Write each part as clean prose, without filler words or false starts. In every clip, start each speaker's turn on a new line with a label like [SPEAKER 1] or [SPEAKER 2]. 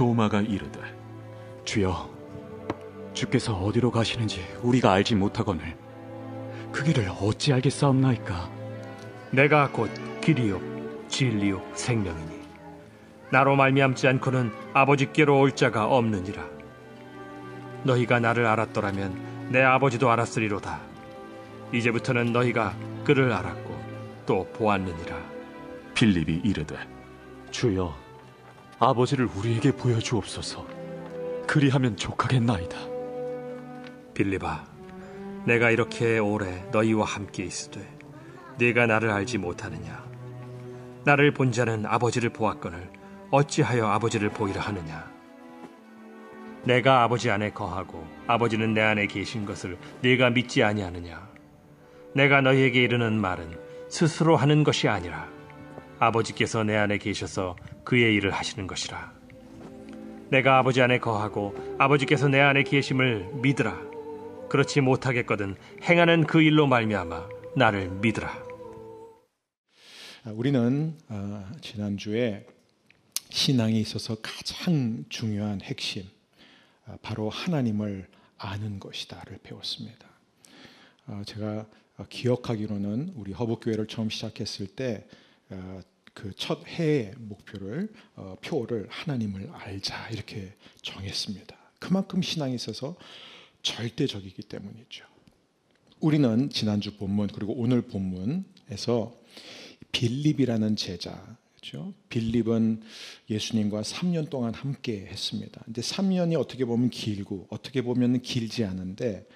[SPEAKER 1] 도마가 이르되
[SPEAKER 2] 주여, 주께서 어디로 가시는지 우리가 알지 못하거늘 그 길을 어찌 알겠사옵나이까?
[SPEAKER 3] 내가 곧 길이요 진리요 생명이니 나로 말미암지 않고는 아버지께로 올 자가 없느니라. 너희가 나를 알았더라면 내 아버지도 알았으리로다. 이제부터는 너희가 그를 알았고 또 보았느니라.
[SPEAKER 1] 빌립이 이르되
[SPEAKER 2] 주여, 아버지를 우리에게 보여주옵소서. 그리하면 족하겠나이다.
[SPEAKER 3] 빌립아, 내가 이렇게 오래 너희와 함께 있으되 네가 나를 알지 못하느냐? 나를 본 자는 아버지를 보았거늘 어찌하여 아버지를 보이라 하느냐? 내가 아버지 안에 거하고 아버지는 내 안에 계신 것을 네가 믿지 아니하느냐? 내가 너희에게 이르는 말은 스스로 하는 것이 아니라 아버지께서 내 안에 계셔서 그의 일을 하시는 것이라. 내가 아버지 안에 거하고 아버지께서 내 안에 계심을 믿으라. 그렇지 못하겠거든 행하는 그 일로 말미암아 나를 믿으라.
[SPEAKER 4] 우리는 지난주에 신앙에 있어서 가장 중요한 핵심, 바로 하나님을 아는 것이다를 배웠습니다. 제가 기억하기로는 우리 허브교회를 처음 시작했을 때 그 첫 해의 목표를 표를 하나님을 알자 이렇게 정했습니다. 그만큼 신앙에 있어서 절대적이기 때문이죠. 우리는 지난주 본문 그리고 오늘 본문에서 빌립이라는 제자, 그렇죠? 빌립은 예수님과 3년 동안 함께 했습니다. 근데 3년이 어떻게 보면 길고 어떻게 보면 길지 않은데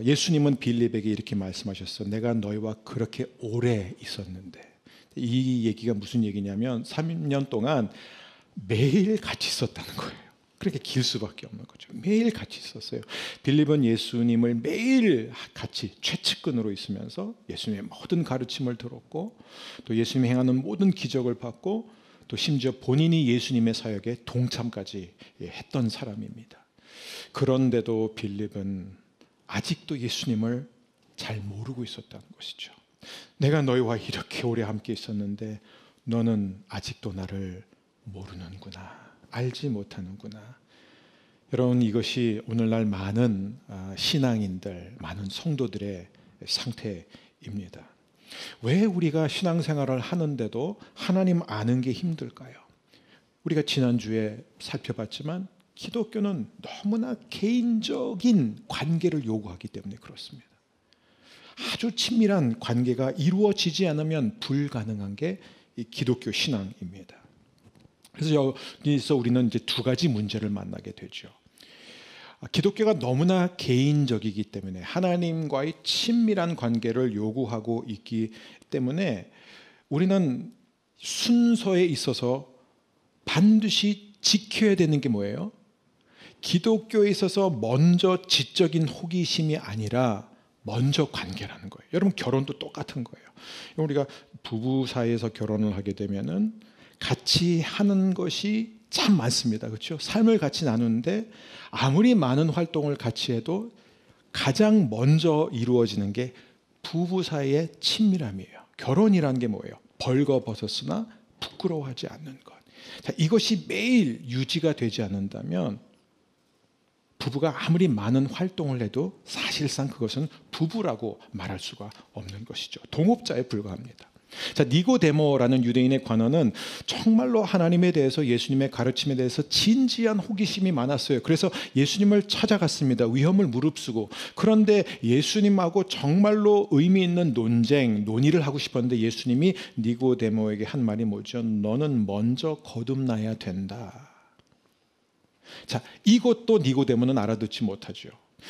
[SPEAKER 4] 예수님은 빌립에게 이렇게 말씀하셨어. 내가 너희와 그렇게 오래 있었는데. 이 얘기가 무슨 얘기냐면 3년 동안 매일 같이 있었다는 거예요. 그렇게 길 수밖에 없는 거죠. 매일 같이 있었어요. 빌립은 예수님을 매일 같이 최측근으로 있으면서 예수님의 모든 가르침을 들었고 또 예수님이 행하는 모든 기적을 봤고 또 심지어 본인이 예수님의 사역에 동참까지 했던 사람입니다. 그런데도 빌립은 아직도 예수님을 잘 모르고 있었다는 것이죠. 내가 너희와 이렇게 오래 함께 있었는데 너는 아직도 나를 모르는구나. 알지 못하는구나. 여러분, 이것이 오늘날 많은 신앙인들, 많은 성도들의 상태입니다. 왜 우리가 신앙생활을 하는데도 하나님 아는 게 힘들까요? 우리가 지난주에 살펴봤지만 기독교는 너무나 개인적인 관계를 요구하기 때문에 그렇습니다. 아주 친밀한 관계가 이루어지지 않으면 불가능한 게 이 기독교 신앙입니다. 그래서 여기서 우리는 이제 두 가지 문제를 만나게 되죠. 기독교가 너무나 개인적이기 때문에 하나님과의 친밀한 관계를 요구하고 있기 때문에 우리는 순서에 있어서 반드시 지켜야 되는 게 뭐예요? 기독교에 있어서 먼저 지적인 호기심이 아니라 먼저 관계라는 거예요. 여러분, 결혼도 똑같은 거예요. 우리가 부부 사이에서 결혼을 하게 되면은 같이 하는 것이 참 많습니다. 그렇죠? 삶을 같이 나누는데 아무리 많은 활동을 같이 해도 가장 먼저 이루어지는 게 부부 사이의 친밀함이에요. 결혼이라는 게 뭐예요? 벌거벗었으나 부끄러워하지 않는 것. 자, 이것이 매일 유지가 되지 않는다면 부부가 아무리 많은 활동을 해도 사실상 그것은 부부라고 말할 수가 없는 것이죠. 동업자에 불과합니다. 자, 니고데모라는 유대인의 관원은 정말로 하나님에 대해서, 예수님의 가르침에 대해서 진지한 호기심이 많았어요. 그래서 예수님을 찾아갔습니다. 위험을 무릅쓰고. 그런데 예수님하고 정말로 의미 있는 논의를 하고 싶었는데 예수님이 니고데모에게 한 말이 뭐죠? 너는 먼저 거듭나야 된다. 자, 이것도 니고데모는 알아듣지 못하죠.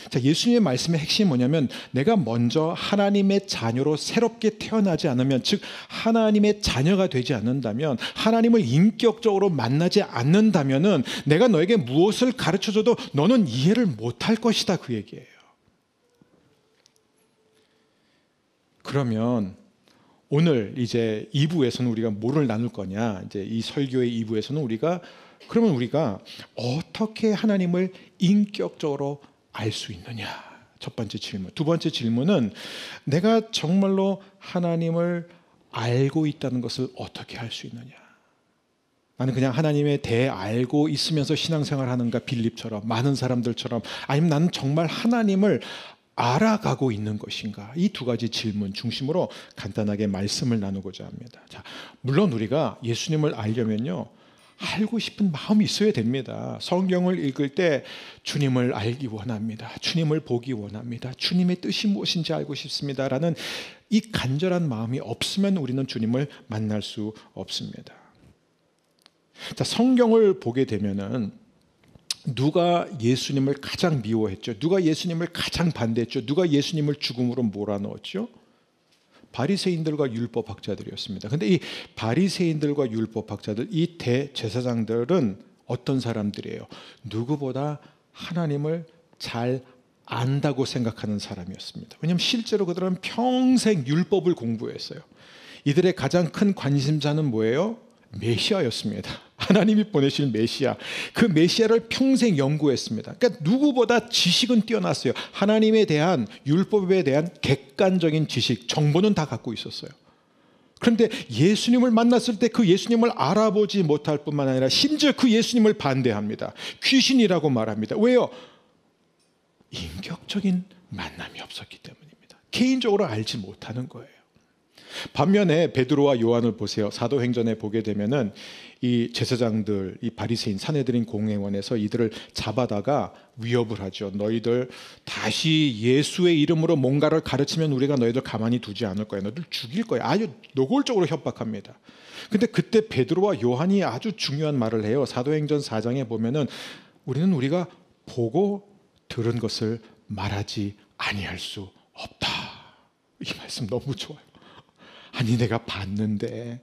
[SPEAKER 4] 자, 예수님의 말씀의 핵심이 뭐냐면 내가 먼저 하나님의 자녀로 새롭게 태어나지 않으면, 즉 하나님의 자녀가 되지 않는다면, 하나님을 인격적으로 만나지 않는다면은 내가 너에게 무엇을 가르쳐줘도 너는 이해를 못할 것이다, 그 얘기예요. 그러면 오늘 이제 2부에서는 우리가 뭐를 나눌 거냐? 이제 이 설교의 2부에서는 우리가 어떻게 하나님을 인격적으로 알 수 있느냐? 첫 번째 질문. 두 번째 질문은 내가 정말로 하나님을 알고 있다는 것을 어떻게 알 수 있느냐? 나는 그냥 하나님에 대해 알고 있으면서 신앙생활 하는가, 빌립처럼, 많은 사람들처럼, 아니면 나는 정말 하나님을 알아가고 있는 것인가? 이 두 가지 질문 중심으로 간단하게 말씀을 나누고자 합니다. 자, 물론 우리가 예수님을 알려면요, 알고 싶은 마음이 있어야 됩니다. 성경을 읽을 때 주님을 알기 원합니다. 주님을 보기 원합니다. 주님의 뜻이 무엇인지 알고 싶습니다라는 이 간절한 마음이 없으면 우리는 주님을 만날 수 없습니다. 자, 성경을 보게 되면은 누가 예수님을 가장 미워했죠? 누가 예수님을 가장 반대했죠? 누가 예수님을 죽음으로 몰아넣었죠? 바리새인들과 율법학자들이었습니다. 근데 이 바리새인들과 율법학자들, 이 대제사장들은 어떤 사람들이에요? 누구보다 하나님을 잘 안다고 생각하는 사람이었습니다. 왜냐하면 실제로 그들은 평생 율법을 공부했어요. 이들의 가장 큰 관심사는 뭐예요? 메시아였습니다. 하나님이 보내신 메시아, 그 메시아를 평생 연구했습니다. 그러니까 누구보다 지식은 뛰어났어요. 하나님에 대한, 율법에 대한 객관적인 지식, 정보는 다 갖고 있었어요. 그런데 예수님을 만났을 때 그 예수님을 알아보지 못할 뿐만 아니라 심지어 그 예수님을 반대합니다. 귀신이라고 말합니다. 왜요? 인격적인 만남이 없었기 때문입니다. 개인적으로 알지 못하는 거예요. 반면에 베드로와 요한을 보세요. 사도행전에 보게 되면은 이 제사장들, 이 바리새인, 산헤드린 공회원에서 이들을 잡아다가 위협을 하죠. 너희들 다시 예수의 이름으로 뭔가를 가르치면 우리가 너희들 가만히 두지 않을 거야. 너희들 죽일 거야. 아주 노골적으로 협박합니다. 근데 그때 베드로와 요한이 아주 중요한 말을 해요. 사도행전 4장에 보면은 우리가 보고 들은 것을 말하지 아니할 수 없다. 이 말씀 너무 좋아요. 아니, 내가 봤는데,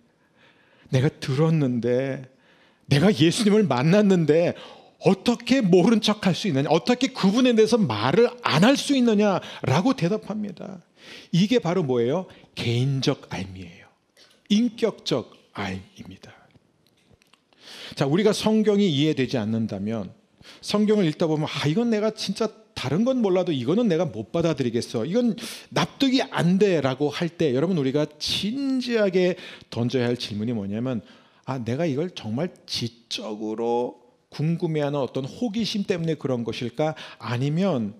[SPEAKER 4] 내가 들었는데, 내가 예수님을 만났는데 어떻게 모른 척할 수 있느냐, 어떻게 그분에 대해서 말을 안 할 수 있느냐라고 대답합니다. 이게 바로 뭐예요? 개인적 알미예요. 인격적 알입니다. 자, 우리가 성경이 이해되지 않는다면 성경을 읽다 보면 이건 내가 진짜 다른 건 몰라도 이거는 내가 못 받아들이겠어, 이건 납득이 안 돼라고 할 때 여러분, 우리가 진지하게 던져야 할 질문이 뭐냐면, 내가 이걸 정말 지적으로 궁금해하는 어떤 호기심 때문에 그런 것일까, 아니면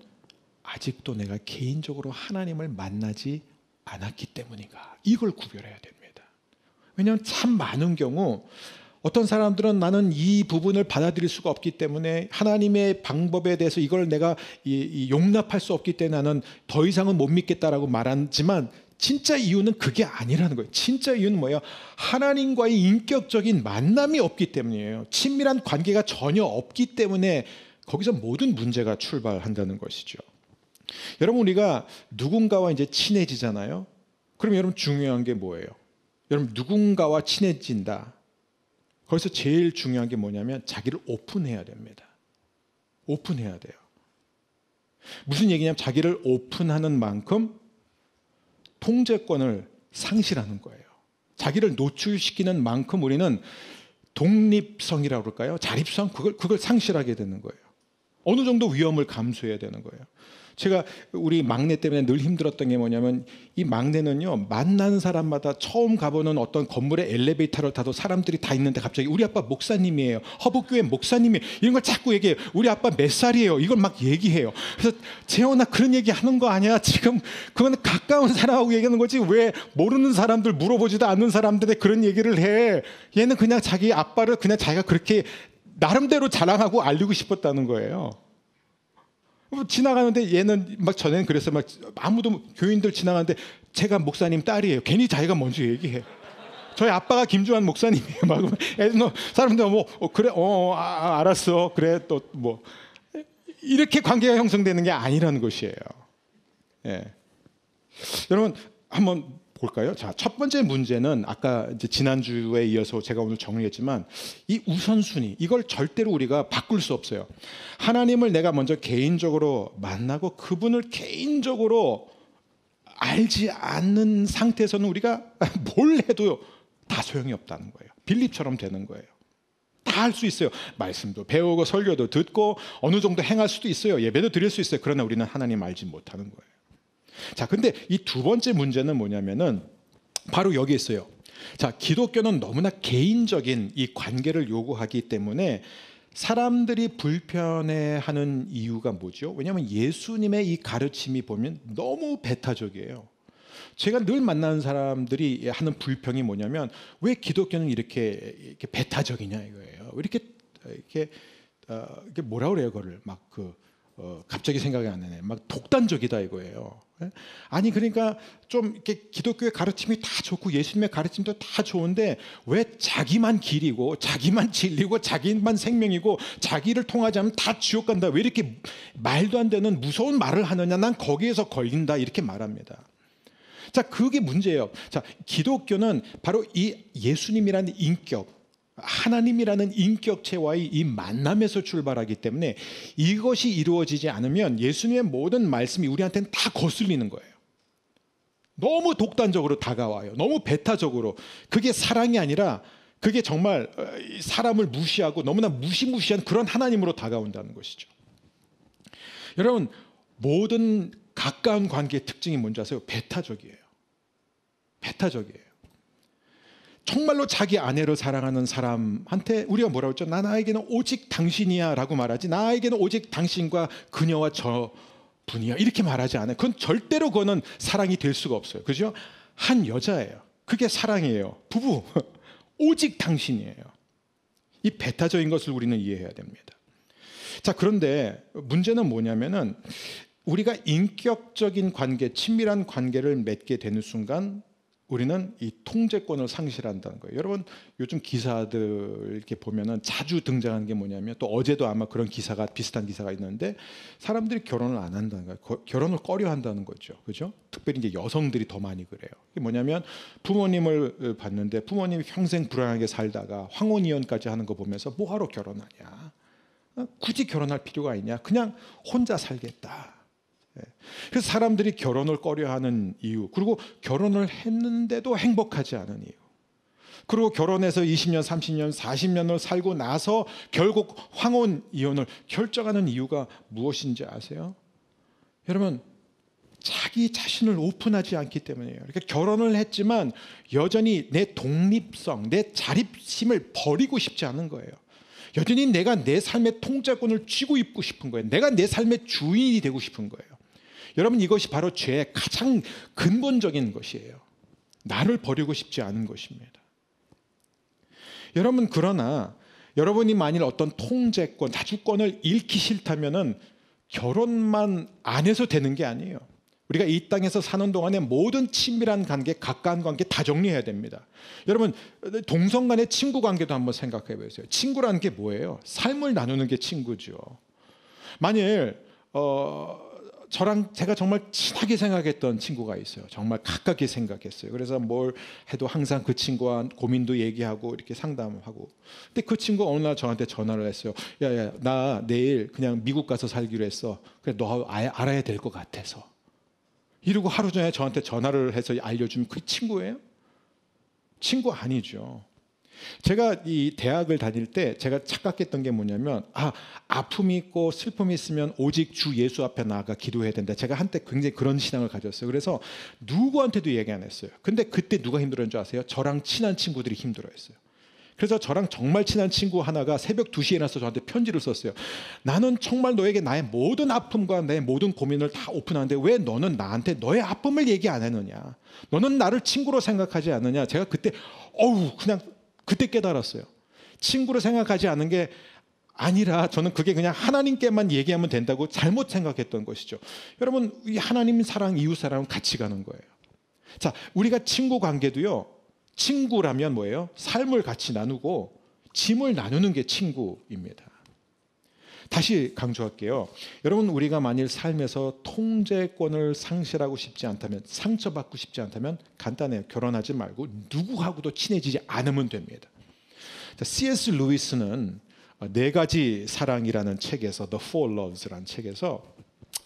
[SPEAKER 4] 아직도 내가 개인적으로 하나님을 만나지 않았기 때문인가, 이걸 구별해야 됩니다. 왜냐하면 참 많은 경우 어떤 사람들은 나는 이 부분을 받아들일 수가 없기 때문에, 하나님의 방법에 대해서 이걸 내가 용납할 수 없기 때문에 나는 더 이상은 못 믿겠다라고 말하지만, 진짜 이유는 그게 아니라는 거예요. 진짜 이유는 뭐예요? 하나님과의 인격적인 만남이 없기 때문이에요. 친밀한 관계가 전혀 없기 때문에 거기서 모든 문제가 출발한다는 것이죠. 여러분, 우리가 누군가와 이제 친해지잖아요. 그럼 여러분, 중요한 게 뭐예요? 여러분, 누군가와 친해진다, 거기서 제일 중요한 게 뭐냐면 자기를 오픈해야 됩니다. 오픈해야 돼요. 무슨 얘기냐면 자기를 오픈하는 만큼 통제권을 상실하는 거예요. 자기를 노출시키는 만큼 우리는 독립성이라고 그럴까요? 자립성, 그걸 상실하게 되는 거예요. 어느 정도 위험을 감수해야 되는 거예요. 제가 우리 막내 때문에 늘 힘들었던 게 뭐냐면, 이 막내는요, 만나는 사람마다 처음 가보는 어떤 건물의 엘리베이터를 타도 사람들이 다 있는데 갑자기 우리 아빠 목사님이에요, 허복교회 목사님이에요, 이런 걸 자꾸 얘기해요. 우리 아빠 몇 살이에요, 이걸 막 얘기해요. 그래서 재원아, 그런 얘기 하는 거 아니야? 지금 그건 가까운 사람하고 얘기하는 거지, 왜 모르는 사람들, 물어보지도 않는 사람들에 그런 얘기를 해? 얘는 그냥 자기 아빠를 그냥 자기가 그렇게 나름대로 자랑하고 알리고 싶었다는 거예요. 지나가는데 얘는 막, 전에는 그래서 막 아무도, 교인들 지나가는데 제가 목사님 딸이에요, 괜히 자기가 먼저 얘기해. 저희 아빠가 김주환 목사님이에요. 막 사람들 그래, 알았어, 그래, 또 뭐 이렇게 관계가 형성되는 게 아니라는 것이에요. 예. 여러분, 한번 볼까요? 자, 첫 번째 문제는 아까 이제 지난주에 이어서 제가 오늘 정리했지만, 이 우선순위, 이걸 절대로 우리가 바꿀 수 없어요. 하나님을 내가 먼저 개인적으로 만나고 그분을 개인적으로 알지 않는 상태에서는 우리가 뭘 해도 다 소용이 없다는 거예요. 빌립처럼 되는 거예요. 다 할 수 있어요. 말씀도 배우고 설교도 듣고 어느 정도 행할 수도 있어요. 예배도 드릴 수 있어요. 그러나 우리는 하나님 알지 못하는 거예요. 자, 근데 이 두 번째 문제는 뭐냐면은 바로 여기 있어요. 자, 기독교는 너무나 개인적인 이 관계를 요구하기 때문에 사람들이 불편해하는 이유가 뭐죠? 왜냐하면 예수님의 이 가르침이 보면 너무 배타적이에요. 제가 늘 만나는 사람들이 하는 불평이 뭐냐면 왜 기독교는 이렇게 배타적이냐 이거예요. 왜 이렇게 뭐라 그래요, 그거를 갑자기 생각이 안 나네. 막 독단적이다 이거예요. 아니 그러니까 좀 이렇게 기독교의 가르침이 다 좋고 예수님의 가르침도 다 좋은데 왜 자기만 길이고 자기만 진리고 자기만 생명이고 자기를 통하지 않으면 다 지옥 간다. 왜 이렇게 말도 안 되는 무서운 말을 하느냐. 난 거기에서 걸린다 이렇게 말합니다. 자, 그게 문제예요. 자, 기독교는 바로 이 예수님이라는 인격, 하나님이라는 인격체와의 이 만남에서 출발하기 때문에 이것이 이루어지지 않으면 예수님의 모든 말씀이 우리한테는 다 거슬리는 거예요. 너무 독단적으로 다가와요. 너무 배타적으로. 그게 사랑이 아니라 그게 정말 사람을 무시하고 너무나 무시무시한 그런 하나님으로 다가온다는 것이죠. 여러분, 모든 가까운 관계의 특징이 뭔지 아세요? 배타적이에요. 배타적이에요. 정말로 자기 아내를 사랑하는 사람한테 우리가 뭐라고 했죠? 나에게는 오직 당신이야 라고 말하지 나에게는 오직 당신과 그녀와 저 분이야 이렇게 말하지 않아요. 그건 절대로 그거는 사랑이 될 수가 없어요. 그죠? 한 여자예요. 그게 사랑이에요. 부부 오직 당신이에요. 이 배타적인 것을 우리는 이해해야 됩니다. 자, 그런데 문제는 뭐냐면은 우리가 인격적인 관계, 친밀한 관계를 맺게 되는 순간 우리는 이 통제권을 상실한다는 거예요. 여러분, 요즘 기사들 이렇게 보면은 자주 등장하는 게 뭐냐면 또 어제도 아마 그런 기사가 비슷한 기사가 있는데 사람들이 결혼을 안 한다는 거예요. 결혼을 꺼려 한다는 거죠. 그죠? 특별히 이제 여성들이 더 많이 그래요. 이게 뭐냐면 부모님을 봤는데 부모님이 평생 불안하게 살다가 황혼이혼까지 하는 거 보면서 뭐하러 결혼하냐? 굳이 결혼할 필요가 있냐? 그냥 혼자 살겠다. 그래서 사람들이 결혼을 꺼려하는 이유, 그리고 결혼을 했는데도 행복하지 않은 이유, 그리고 결혼해서 20년, 30년, 40년을 살고 나서 결국 황혼 이혼을 결정하는 이유가 무엇인지 아세요? 여러분, 자기 자신을 오픈하지 않기 때문이에요. 그러니까 결혼을 했지만 여전히 내 독립성, 내 자립심을 버리고 싶지 않은 거예요. 여전히 내가 내 삶의 통제권을 쥐고 있고 싶은 거예요. 내가 내 삶의 주인이 되고 싶은 거예요. 여러분, 이것이 바로 죄의 가장 근본적인 것이에요. 나를 버리고 싶지 않은 것입니다. 여러분, 그러나 여러분이 만일 어떤 통제권, 자주권을 잃기 싫다면은 결혼만 안 해서 되는 게 아니에요. 우리가 이 땅에서 사는 동안에 모든 친밀한 관계, 가까운 관계 다 정리해야 됩니다. 여러분, 동성 간의 친구 관계도 한번 생각해 보세요. 친구라는 게 뭐예요? 삶을 나누는 게 친구죠. 만일 저랑 제가 정말 친하게 생각했던 친구가 있어요. 정말 가깝게 생각했어요. 그래서 뭘 해도 항상 그 친구와 고민도 얘기하고 이렇게 상담하고. 근데 그 친구가 어느 날 저한테 전화를 했어요. 야야, 나 내일 그냥 미국 가서 살기로 했어. 그래, 너 알아야 될 것 같아서. 이러고 하루 전에 저한테 전화를 해서 알려주면 그게 친구예요? 친구 아니죠. 제가 이 대학을 다닐 때 제가 착각했던 게 뭐냐면 아픔이 있고 슬픔이 있으면 오직 주 예수 앞에 나아가 기도해야 된다. 제가 한때 굉장히 그런 신앙을 가졌어요. 그래서 누구한테도 얘기 안 했어요. 근데 그때 누가 힘들었는지 아세요? 저랑 친한 친구들이 힘들어했어요. 그래서 저랑 정말 친한 친구 하나가 새벽 2시에 일어나서 저한테 편지를 썼어요. 나는 정말 너에게 나의 모든 아픔과 내 모든 고민을 다 오픈하는데 왜 너는 나한테 너의 아픔을 얘기 안 하느냐? 너는 나를 친구로 생각하지 않느냐? 제가 그때 그냥 그때 깨달았어요. 친구로 생각하지 않은 게 아니라 저는 그게 그냥 하나님께만 얘기하면 된다고 잘못 생각했던 것이죠. 여러분, 이 하나님 사랑, 이웃 사랑은 같이 가는 거예요. 자, 우리가 친구 관계도요. 친구라면 뭐예요? 삶을 같이 나누고 짐을 나누는 게 친구입니다. 다시 강조할게요. 여러분, 우리가 만일 삶에서 통제권을 상실하고 싶지 않다면, 상처받고 싶지 않다면 간단해요. 결혼하지 말고 누구하고도 친해지지 않으면 됩니다. 자, C.S. 루이스는 4가지 사랑이라는 책에서 The Four Loves라는 책에서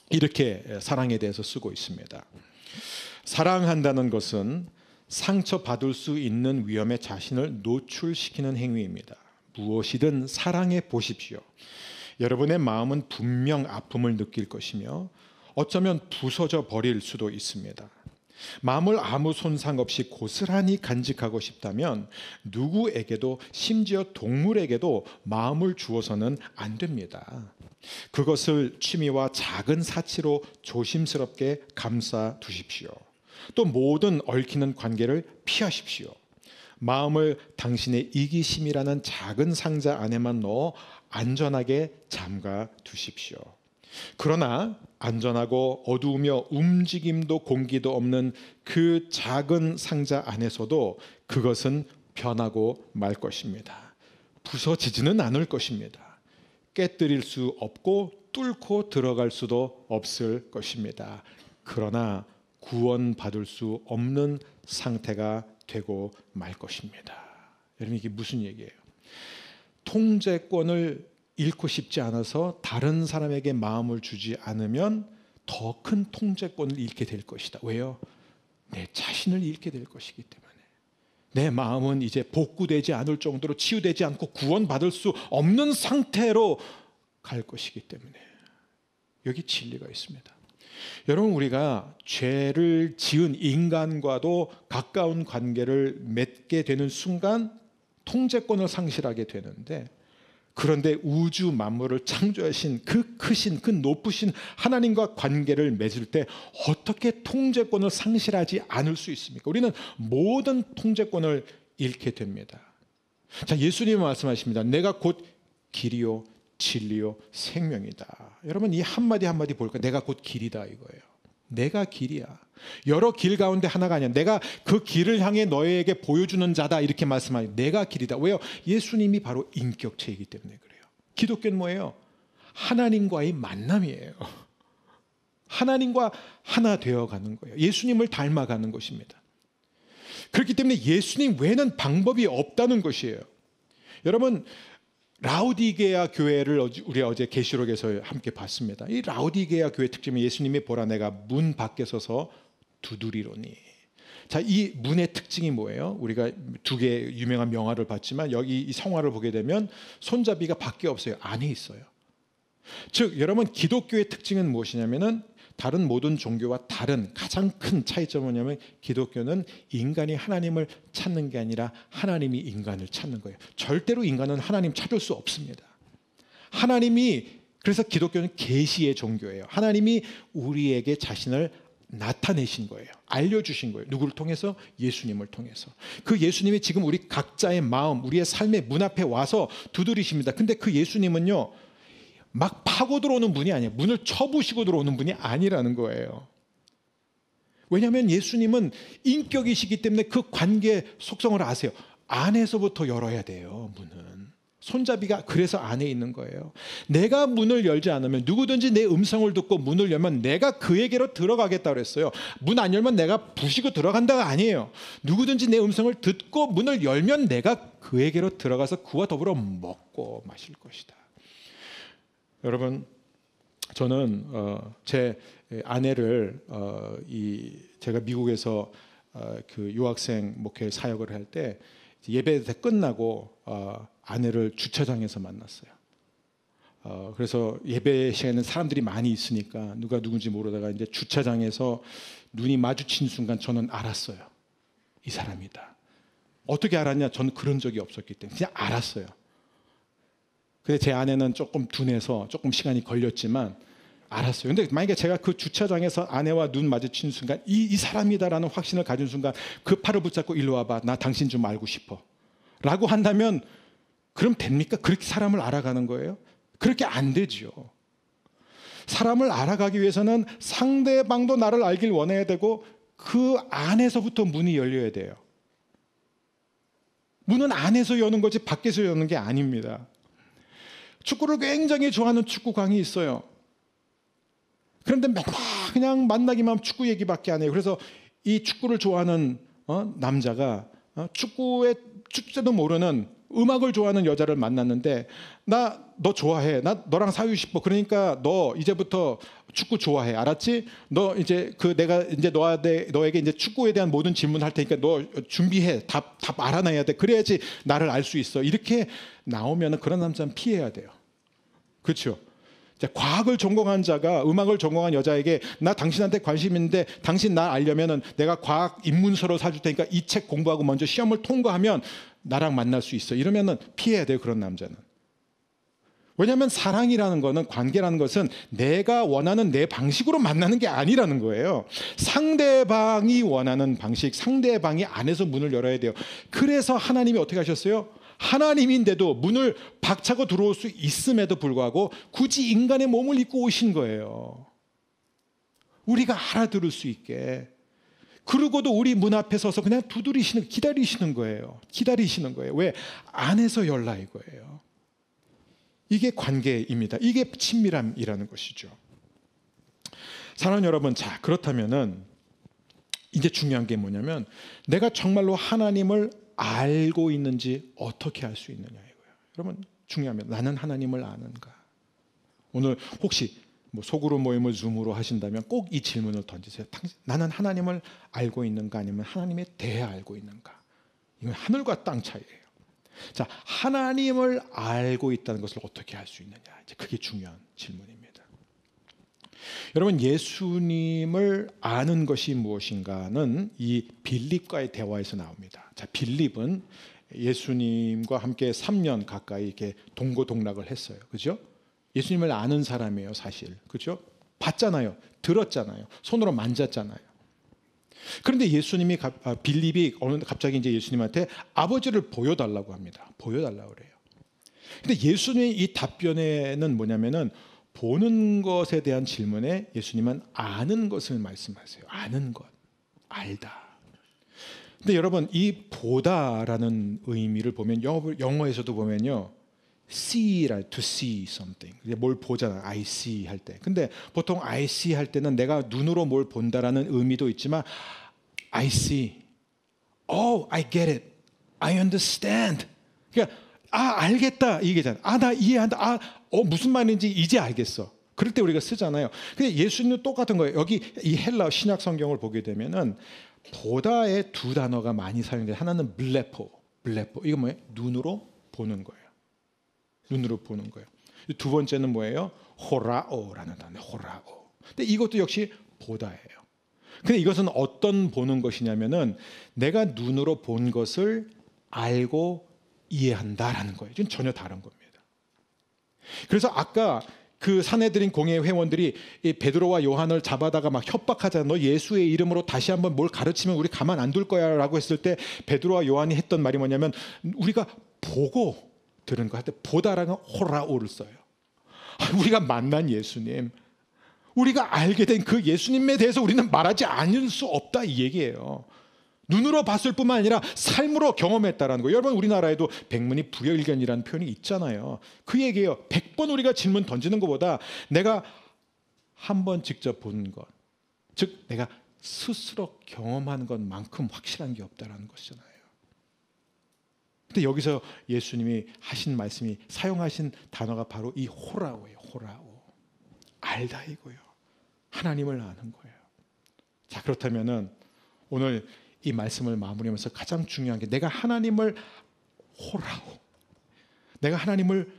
[SPEAKER 4] 이렇게 사랑에 대해서 쓰고 있습니다. 사랑한다는 것은 상처받을 수 있는 위험에 자신을 노출시키는 행위입니다. 무엇이든 사랑해 보십시오. 여러분의 마음은 분명 아픔을 느낄 것이며 어쩌면 부서져 버릴 수도 있습니다. 마음을 아무 손상 없이 고스란히 간직하고 싶다면 누구에게도, 심지어 동물에게도 마음을 주어서는 안 됩니다. 그것을 취미와 작은 사치로 조심스럽게 감싸 두십시오. 또 모든 얽히는 관계를 피하십시오. 마음을 당신의 이기심이라는 작은 상자 안에만 넣어 안전하게 잠가 두십시오. 그러나 안전하고 어두우며 움직임도 공기도 없는 그 작은 상자 안에서도 그것은 변하고 말 것입니다. 부서지지는 않을 것입니다. 깨뜨릴 수 없고 뚫고 들어갈 수도 없을 것입니다. 그러나 구원받을 수 없는 상태가 되고 말 것입니다. 여러분, 이게 무슨 얘기예요? 통제권을 잃고 싶지 않아서 다른 사람에게 마음을 주지 않으면 더 큰 통제권을 잃게 될 것이다. 왜요? 내 자신을 잃게 될 것이기 때문에. 내 마음은 이제 복구되지 않을 정도로 치유되지 않고 구원받을 수 없는 상태로 갈 것이기 때문에. 여기 진리가 있습니다. 여러분, 우리가 죄를 지은 인간과도 가까운 관계를 맺게 되는 순간 통제권을 상실하게 되는데, 그런데 우주 만물을 창조하신 그 크신, 그 높으신 하나님과 관계를 맺을 때 어떻게 통제권을 상실하지 않을 수 있습니까? 우리는 모든 통제권을 잃게 됩니다. 자, 예수님이 말씀하십니다. 내가 곧 길이요 진리요 생명이다. 여러분, 이 한마디 한마디 볼까요? 내가 곧 길이다 이거예요. 내가 길이야. 여러 길 가운데 하나가 아니야. 내가 그 길을 향해 너에게 보여주는 자다 이렇게 말씀하니 내가 길이다. 왜요? 예수님이 바로 인격체이기 때문에 그래요. 기독교는 뭐예요? 하나님과의 만남이에요. 하나님과 하나 되어가는 거예요. 예수님을 닮아가는 것입니다. 그렇기 때문에 예수님 외에는 방법이 없다는 것이에요. 여러분, 라우디게아 교회를 우리 어제 계시록에서 함께 봤습니다. 이 라우디게아 교회 특징이 예수님이 보라 내가 문 밖에 서서 두드리로니. 자, 이 문의 특징이 뭐예요? 우리가 두 개의 유명한 명화를 봤지만 여기 이 성화를 보게 되면 손잡이가 밖에 없어요. 안에 있어요. 즉 여러분, 기독교의 특징은 무엇이냐면은 다른 모든 종교와 다른 가장 큰 차이점은 뭐냐면 기독교는 인간이 하나님을 찾는 게 아니라 하나님이 인간을 찾는 거예요. 절대로 인간은 하나님 찾을 수 없습니다. 하나님이, 그래서 기독교는 계시의 종교예요. 하나님이 우리에게 자신을 나타내신 거예요. 알려주신 거예요. 누구를 통해서? 예수님을 통해서. 그 예수님이 지금 우리 각자의 마음, 우리의 삶의 문 앞에 와서 두드리십니다. 근데 그 예수님은요, 막 파고 들어오는 분이 아니에요. 문을 쳐부시고 들어오는 분이 아니라는 거예요. 왜냐하면 예수님은 인격이시기 때문에 그 관계 속성을 아세요. 안에서부터 열어야 돼요. 문은. 손잡이가 그래서 안에 있는 거예요. 내가 문을 열지 않으면, 누구든지 내 음성을 듣고 문을 열면 내가 그에게로 들어가겠다고 그랬어요. 문 안 열면 내가 부시고 들어간다가 아니에요. 누구든지 내 음성을 듣고 문을 열면 내가 그에게로 들어가서 그와 더불어 먹고 마실 것이다. 여러분, 저는 제 아내를 제가 미국에서 그 유학생 목회 사역을 할 때 예배 때 끝나고 아내를 주차장에서 만났어요. 그래서 예배 시간에는 사람들이 많이 있으니까 누가 누군지 모르다가 이제 주차장에서 눈이 마주친 순간 저는 알았어요. 이 사람이다. 어떻게 알았냐? 저는 그런 적이 없었기 때문에 그냥 알았어요. 근데 제 아내는 조금 둔해서 조금 시간이 걸렸지만 알았어요. 근데 만약에 제가 그 주차장에서 아내와 눈 마주친 순간 이 사람이다라는 확신을 가진 순간 그 팔을 붙잡고 일로 와봐. 나 당신 좀 알고 싶어. 라고 한다면 그럼 됩니까? 그렇게 사람을 알아가는 거예요? 그렇게 안 되죠. 사람을 알아가기 위해서는 상대방도 나를 알길 원해야 되고 그 안에서부터 문이 열려야 돼요. 문은 안에서 여는 거지 밖에서 여는 게 아닙니다. 축구를 굉장히 좋아하는 축구광이 있어요. 그런데 맨날 그냥 만나기만 하면 축구 얘기밖에 안 해요. 그래서 이 축구를 좋아하는 남자가 축구의 축제도 모르는 음악을 좋아하는 여자를 만났는데 나 너 좋아해. 나 너랑 사귀고 싶어. 그러니까 너 이제부터 축구 좋아해. 알았지? 너 이제 내가 이제 너에게 이제 축구에 대한 모든 질문을 할 테니까 너 준비해. 답 알아놔야 돼. 그래야지 나를 알 수 있어. 이렇게 나오면 그런 남자는 피해야 돼요. 그렇죠? 과학을 전공한 자가 음악을 전공한 여자에게 나 당신한테 관심 있는데 당신 나 알려면은 내가 과학 입문서로 사줄 테니까 이 책 공부하고 먼저 시험을 통과하면 나랑 만날 수 있어. 이러면은 피해야 돼요, 그런 남자는. 왜냐하면 사랑이라는 거는, 관계라는 것은 내가 원하는 내 방식으로 만나는 게 아니라는 거예요. 상대방이 원하는 방식, 상대방이 안에서 문을 열어야 돼요. 그래서 하나님이 어떻게 하셨어요? 하나님인데도 문을 박차고 들어올 수 있음에도 불구하고 굳이 인간의 몸을 입고 오신 거예요. 우리가 알아들을 수 있게. 그러고도 우리 문 앞에 서서 그냥 기다리시는 거예요. 기다리시는 거예요. 왜? 안에서 열라 이거예요. 이게 관계입니다. 이게 친밀함이라는 것이죠. 사랑하는 여러분, 자, 그렇다면은 이제 중요한 게 뭐냐면 내가 정말로 하나님을 알고 있는지 어떻게 알 수 있느냐 이거예요. 여러분, 중요합니다. 나는 하나님을 아는가? 오늘 혹시 뭐 소그룹 모임을 줌으로 하신다면 꼭 이 질문을 던지세요. 나는 하나님을 알고 있는가, 아니면 하나님에 대해 알고 있는가? 이건 하늘과 땅 차이예요. 자, 하나님을 알고 있다는 것을 어떻게 알 수 있느냐, 이제 그게 중요한 질문입니다. 여러분, 예수님을 아는 것이 무엇인가는 이 빌립과의 대화에서 나옵니다. 자, 빌립은 예수님과 함께 3년 가까이 이렇게 동고동락을 했어요. 그죠? 예수님을 아는 사람이에요, 사실. 그죠? 봤잖아요. 들었잖아요. 손으로 만졌잖아요. 그런데 예수님이 빌립이 갑자기 이제 예수님한테 아버지를 보여달라고 합니다. 보여달라고 그래요. 근데 예수님의 이 답변에는 뭐냐면은 보는 것에 대한 질문에 예수님은 아는 것을 말씀하세요. 아는 것, 알다. 근데 여러분, 이 보다라는 의미를 보면 영어에서도 보면요, see라, to see something. 뭘 보잖아, I see 할 때. 근데 보통 I see 할 때는 내가 눈으로 뭘 본다라는 의미도 있지만 I see, oh, I get it, I understand. 그러니까 알겠다 이게잖아. 나 이해한다. 무슨 말인지 이제 알겠어. 그럴 때 우리가 쓰잖아요. 근데 예수님은 똑같은 거예요. 여기 이 헬라 신약 성경을 보게 되면은 보다의 두 단어가 많이 사용돼요. 하나는 블레포. 이거 뭐예요? 눈으로 보는 거예요. 눈으로 보는 거예요. 두 번째는 뭐예요? 호라오라는 단어. 호라오. 근데 이것도 역시 보다예요. 근데 이것은 어떤 보는 것이냐면은 내가 눈으로 본 것을 알고 이해한다라는 거예요. 이건 전혀 다른 겁니다. 그래서 아까 그 산헤드린 공회 회원들이 이 베드로와 요한을 잡아다가 막 협박하잖아. 너 예수의 이름으로 다시 한번 뭘 가르치면 우리 가만 안 둘 거야라고 했을 때 베드로와 요한이 했던 말이 뭐냐면 우리가 보고 들은 거 할 때 보다라는 호라오를 써요. 우리가 만난 예수님, 우리가 알게 된 그 예수님에 대해서 우리는 말하지 않을 수 없다 이 얘기예요. 눈으로 봤을 뿐만 아니라 삶으로 경험했다라는 거예요. 여러분, 우리나라에도 백문이 불여일견이라는 표현이 있잖아요. 그 얘기예요. 100번 우리가 질문 던지는 것보다 내가 한 번 직접 본 것, 즉 내가 스스로 경험한 것만큼 확실한 게 없다라는 것이잖아요. 근데 여기서 예수님이 하신 말씀이, 사용하신 단어가 바로 이 호라오예요. 호라오. 알다 이거예요. 하나님을 아는 거예요. 자, 그렇다면은 오늘 이 말씀을 마무리하면서 가장 중요한 게 내가 하나님을 호라오, 내가 하나님을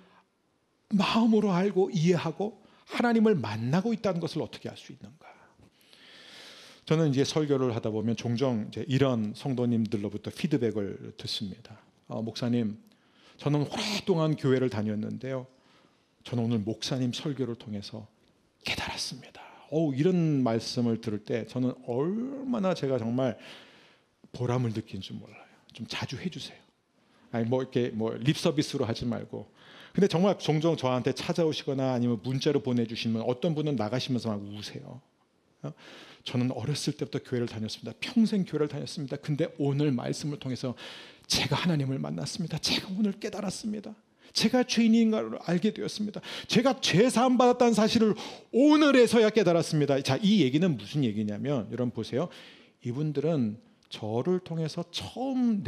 [SPEAKER 4] 마음으로 알고 이해하고 하나님을 만나고 있다는 것을 어떻게 알 수 있는가? 저는 이제 설교를 하다 보면 종종 이제 이런 성도님들로부터 피드백을 듣습니다. 목사님, 저는 오랫동안 교회를 다녔는데요, 저는 오늘 목사님 설교를 통해서 깨달았습니다. 이런 말씀을 들을 때 저는 얼마나 제가 정말 보람을 느낀 줄 몰라요. 좀 자주 해주세요. 아니 이렇게 립 서비스로 하지 말고. 근데 정말 종종 저한테 찾아오시거나 아니면 문자로 보내주시면 어떤 분은 나가시면서 막 우세요. 저는 어렸을 때부터 교회를 다녔습니다. 평생 교회를 다녔습니다. 근데 오늘 말씀을 통해서 제가 하나님을 만났습니다. 제가 오늘 깨달았습니다. 제가 죄인인 걸 알게 되었습니다. 제가 죄 사함 받았다는 사실을 오늘에서야 깨달았습니다. 자, 이 얘기는 무슨 얘기냐면, 여러분 보세요. 이분들은 저를 통해서 처음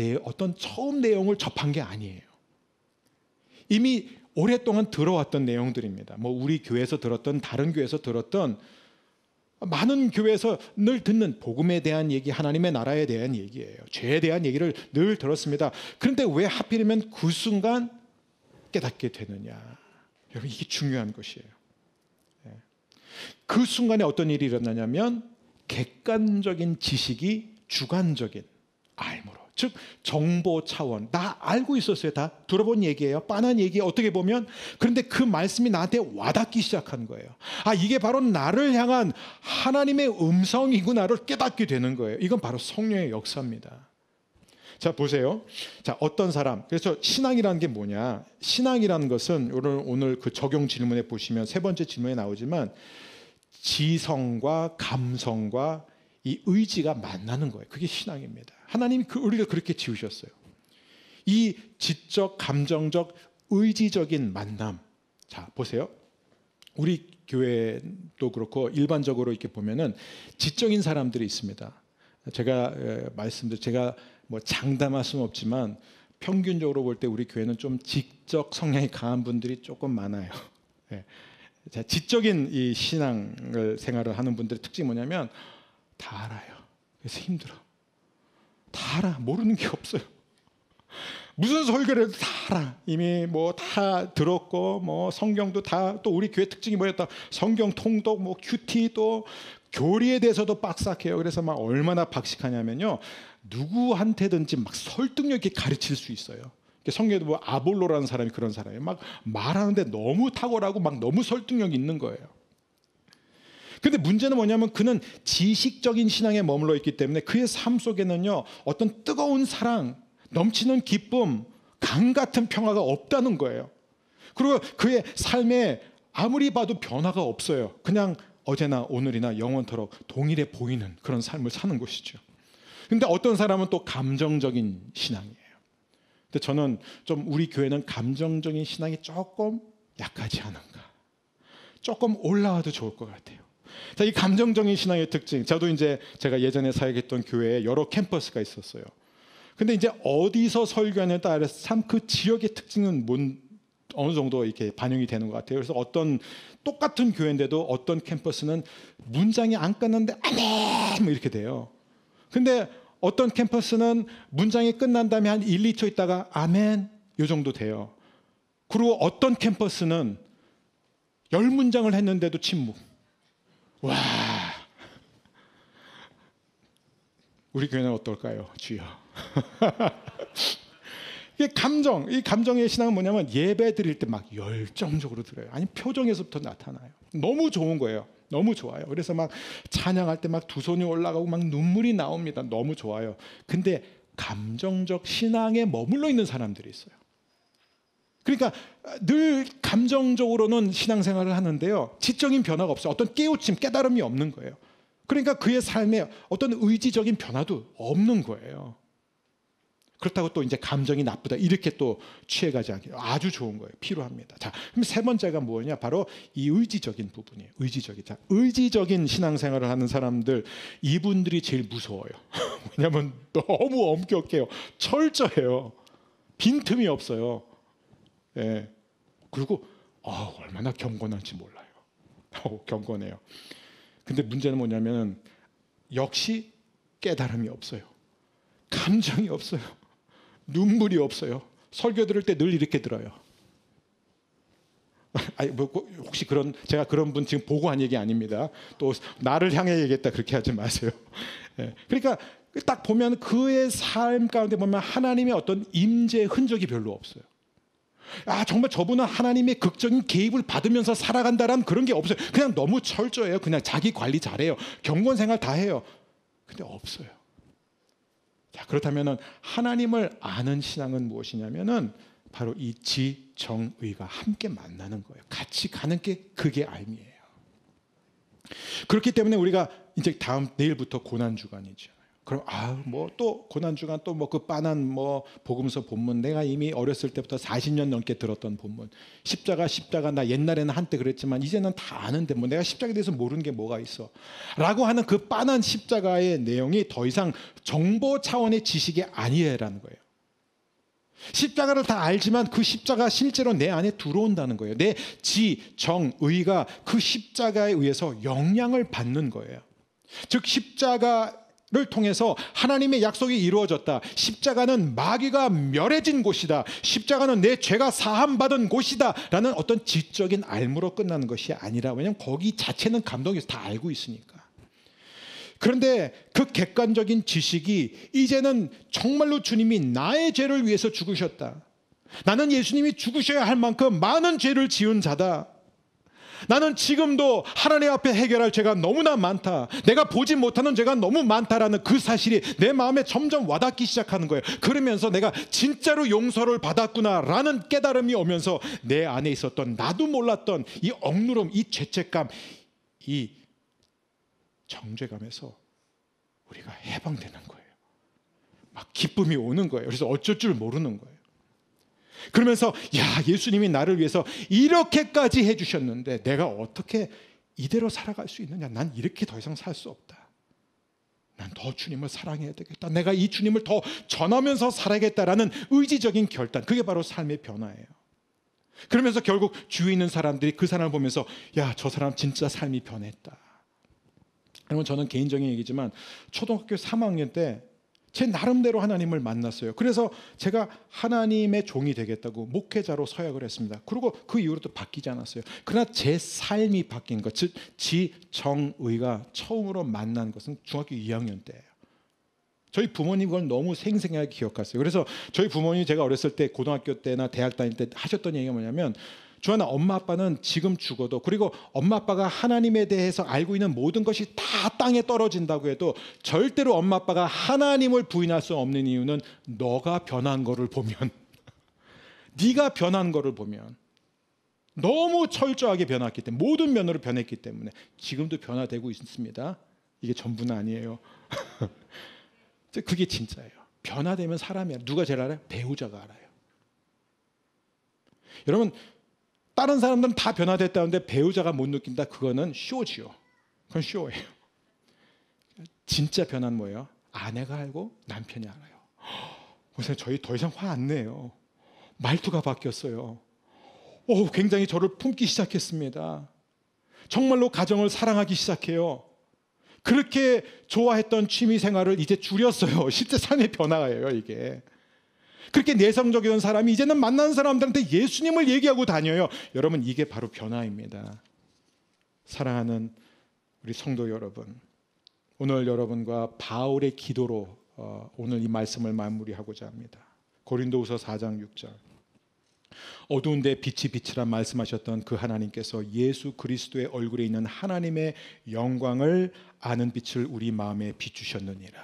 [SPEAKER 4] 내용을 접한 게 아니에요. 이미 오랫동안 들어왔던 내용들입니다. 우리 교회에서 들었던, 다른 교회에서 들었던, 많은 교회에서 늘 듣는 복음에 대한 얘기, 하나님의 나라에 대한 얘기예요. 죄에 대한 얘기를 늘 들었습니다. 그런데 왜 하필이면 그 순간 깨닫게 되느냐? 여러분, 이게 중요한 것이에요. 그 순간에 어떤 일이 일어나냐면 객관적인 지식이 주관적인 알므로, 즉 정보 차원, 나 알고 있었어요. 다 들어본 얘기예요. 뻔한 얘기 어떻게 보면. 그런데 그 말씀이 나한테 와닿기 시작한 거예요. 아, 이게 바로 나를 향한 하나님의 음성이구나를 깨닫게 되는 거예요. 이건 바로 성령의 역사입니다. 자, 보세요. 자, 어떤 사람, 그래서 신앙이라는 게 뭐냐? 신앙이라는 것은 오늘 그 적용 질문에 보시면 세 번째 질문에 나오지만 지성과 감성과 이 의지가 만나는 거예요. 그게 신앙입니다. 하나님이 우리를 그렇게 지으셨어요. 이 지적, 감정적, 의지적인 만남. 자, 보세요. 우리 교회도 그렇고 일반적으로 이렇게 보면은 지적인 사람들이 있습니다. 제가 뭐 장담할 수는 없지만 평균적으로 볼 때 우리 교회는 좀 지적 성향이 강한 분들이 조금 많아요. 네. 자, 지적인 이 신앙을 생활을 하는 분들의 특징이 뭐냐면 다 알아요. 그래서 힘들어. 다 알아. 모르는 게 없어요. 무슨 설교를 해도 다 알아. 이미 뭐 다 들었고, 뭐 성경도 다, 또 우리 교회 특징이 뭐였다? 성경 통독, 뭐 큐티, 또 교리에 대해서도 빡싹해요. 그래서 막 얼마나 박식하냐면요, 누구한테든지 막 설득력 있게 가르칠 수 있어요. 성경에도 뭐 아볼로라는 사람이 그런 사람이에요. 막 말하는데 너무 탁월하고 막 너무 설득력 있는 거예요. 근데 문제는 뭐냐면 그는 지식적인 신앙에 머물러 있기 때문에 그의 삶 속에는요, 어떤 뜨거운 사랑, 넘치는 기쁨, 강 같은 평화가 없다는 거예요. 그리고 그의 삶에 아무리 봐도 변화가 없어요. 그냥 어제나 오늘이나 영원토록 동일해 보이는 그런 삶을 사는 것이죠. 근데 어떤 사람은 또 감정적인 신앙이에요. 근데 저는 좀 우리 교회는 감정적인 신앙이 조금 약하지 않은가, 조금 올라와도 좋을 것 같아요. 자, 이 감정적인 신앙의 특징, 저도 이제 제가 예전에 사역했던 교회에 여러 캠퍼스가 있었어요. 근데 이제 어디서 설교하냐에 따라서 참 그 지역의 특징은 어느 정도 이렇게 반영이 되는 것 같아요. 그래서 어떤 똑같은 교회인데도 어떤 캠퍼스는 문장이 안 끝났는데 아멘 뭐 이렇게 돼요. 근데 어떤 캠퍼스는 문장이 끝난 다음에 한 1, 2초 있다가 아멘 요 정도 돼요. 그리고 어떤 캠퍼스는 10문장을 했는데도 침묵. 와, 우리 교회는 어떨까요? 주여. 이게 이 감정의 신앙은 뭐냐면 예배 드릴 때 막 열정적으로 드려요. 아니 표정에서부터 나타나요. 너무 좋은 거예요. 너무 좋아요. 그래서 막 찬양할 때 막 두 손이 올라가고 막 눈물이 나옵니다. 너무 좋아요. 근데 감정적 신앙에 머물러 있는 사람들이 있어요. 그러니까 늘 감정적으로는 신앙생활을 하는데요, 지적인 변화가 없어요. 어떤 깨우침, 깨달음이 없는 거예요. 그러니까 그의 삶에 어떤 의지적인 변화도 없는 거예요. 그렇다고 또 이제 감정이 나쁘다 이렇게 또 취해가지 않게, 아주 좋은 거예요. 필요합니다. 자, 그럼 세 번째가 뭐냐? 바로 이 의지적인 부분이에요. 의지적인 신앙생활을 하는 사람들, 이분들이 제일 무서워요. 왜냐하면 너무 엄격해요. 철저해요. 빈틈이 없어요. 예. 그리고 얼마나 경건한지 몰라요. 경건해요. 근데 문제는 뭐냐면 역시 깨달음이 없어요. 감정이 없어요. 눈물이 없어요. 설교 들을 때 늘 이렇게 들어요. 아니, 뭐 혹시 제가 그런 분 지금 보고 한 얘기 아닙니다. 또 나를 향해 얘기했다 그렇게 하지 마세요. 예. 그러니까 딱 보면 그의 삶 가운데 보면 하나님의 어떤 임재의 흔적이 별로 없어요. 아, 정말 저분은 하나님의 극적인 개입을 받으면서 살아간다라는 그런 게 없어요. 그냥 너무 철저해요. 그냥 자기 관리 잘해요. 경건 생활 다 해요. 근데 없어요. 자, 그렇다면 하나님을 아는 신앙은 무엇이냐면은 바로 이 지정의가 함께 만나는 거예요. 같이 가는 게 그게 알미예요. 그렇기 때문에 우리가 이제 내일부터 고난 주간이죠. 그럼 뭐 또 고난 주간 또 뭐 그 빤한 뭐 복음서 본문, 내가 이미 어렸을 때부터 40년 넘게 들었던 본문, 십자가 나 옛날에는 한때 그랬지만 이제는 다 아는데 뭐 내가 십자가에 대해서 모르는 게 뭐가 있어 라고 하는 그 빤한 십자가의 내용이 더 이상 정보 차원의 지식이 아니라는 거예요. 십자가를 다 알지만 그 십자가 실제로 내 안에 들어온다는 거예요. 내 지정의가 그 십자가에 의해서 영향을 받는 거예요. 즉 십자가의 를 통해서 하나님의 약속이 이루어졌다. 십자가는 마귀가 멸해진 곳이다. 십자가는 내 죄가 사함받은 곳이다 라는 어떤 지적인 알무로 끝나는 것이 아니라, 왜냐하면 거기 자체는 감동에서 다 알고 있으니까. 그런데 그 객관적인 지식이 이제는 정말로 주님이 나의 죄를 위해서 죽으셨다. 나는 예수님이 죽으셔야 할 만큼 많은 죄를 지은 자다. 나는 지금도 하나님 앞에 해결할 죄가 너무나 많다. 내가 보지 못하는 죄가 너무 많다라는 그 사실이 내 마음에 점점 와닿기 시작하는 거예요. 그러면서 내가 진짜로 용서를 받았구나라는 깨달음이 오면서 내 안에 있었던 나도 몰랐던 이 억누름, 이 죄책감, 이 정죄감에서 우리가 해방되는 거예요. 막 기쁨이 오는 거예요. 그래서 어쩔 줄 모르는 거예요. 그러면서 야, 예수님이 나를 위해서 이렇게까지 해주셨는데 내가 어떻게 이대로 살아갈 수 있느냐. 난 이렇게 더 이상 살 수 없다. 난 더 주님을 사랑해야 되겠다. 내가 이 주님을 더 전하면서 살아야겠다라는 의지적인 결단, 그게 바로 삶의 변화예요. 그러면서 결국 주위에 있는 사람들이 그 사람을 보면서 야, 저 사람 진짜 삶이 변했다. 여러분, 저는 개인적인 얘기지만 초등학교 3학년 때 제 나름대로 하나님을 만났어요. 그래서 제가 하나님의 종이 되겠다고 목회자로 서약을 했습니다. 그리고 그 이후로 또 바뀌지 않았어요. 그러나 제 삶이 바뀐 것, 즉 지정의가 처음으로 만난 것은 중학교 2학년 때예요. 저희 부모님 그걸 너무 생생하게 기억하세요. 그래서 저희 부모님이 제가 어렸을 때 고등학교 때나 대학 다닐 때 하셨던 얘기가 뭐냐면, 주하나 엄마 아빠는 지금 죽어도, 그리고 엄마 아빠가 하나님에 대해서 알고 있는 모든 것이 다 땅에 떨어진다고 해도 절대로 엄마 아빠가 하나님을 부인할 수 없는 이유는 너가 변한 거를 보면 네가 변한 거를 보면, 너무 철저하게 변했기 때문에, 모든 면으로 변했기 때문에 지금도 변화되고 있습니다. 이게 전부는 아니에요. 그게 진짜예요. 변화되면 사람이, 누가 제일 알아요? 배우자가 알아요. 여러분, 다른 사람들은 다 변화됐다는데 배우자가 못 느낀다? 그거는 쇼지요. 그건 쇼예요. 진짜 변화는 뭐예요? 아내가 알고 남편이 알아요. 선생님, 저희 더 이상 화 안 내요. 말투가 바뀌었어요. 굉장히 저를 품기 시작했습니다. 정말로 가정을 사랑하기 시작해요. 그렇게 좋아했던 취미 생활을 이제 줄였어요. 실제 삶의 변화예요, 이게. 그렇게 내성적이던 사람이 이제는 만나는 사람들한테 예수님을 얘기하고 다녀요. 여러분, 이게 바로 변화입니다. 사랑하는 우리 성도 여러분, 오늘 여러분과 바울의 기도로 오늘 이 말씀을 마무리하고자 합니다. 고린도후서 4장 6절. 어두운 데 빛이 빛이라 말씀하셨던 그 하나님께서 예수 그리스도의 얼굴에 있는 하나님의 영광을 아는 빛을 우리 마음에 비추셨느니라.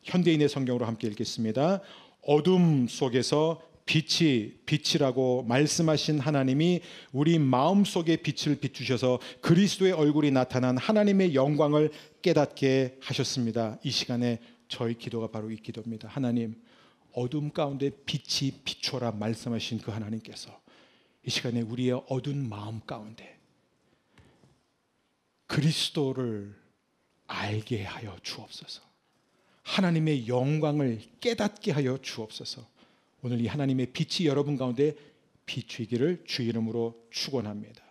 [SPEAKER 4] 현대인의 성경으로 함께 읽겠습니다. 어둠 속에서 빛이라고 말씀하신 하나님이 우리 마음속에 빛을 비추셔서 그리스도의 얼굴이 나타난 하나님의 영광을 깨닫게 하셨습니다. 이 시간에 저희 기도가 바로 이 기도입니다. 하나님, 어둠 가운데 빛이 비춰라 말씀하신 그 하나님께서 이 시간에 우리의 어두운 마음 가운데 그리스도를 알게 하여 주옵소서. 하나님의 영광을 깨닫게 하여 주옵소서. 오늘 이 하나님의 빛이 여러분 가운데 비추기를 주 이름으로 축원합니다.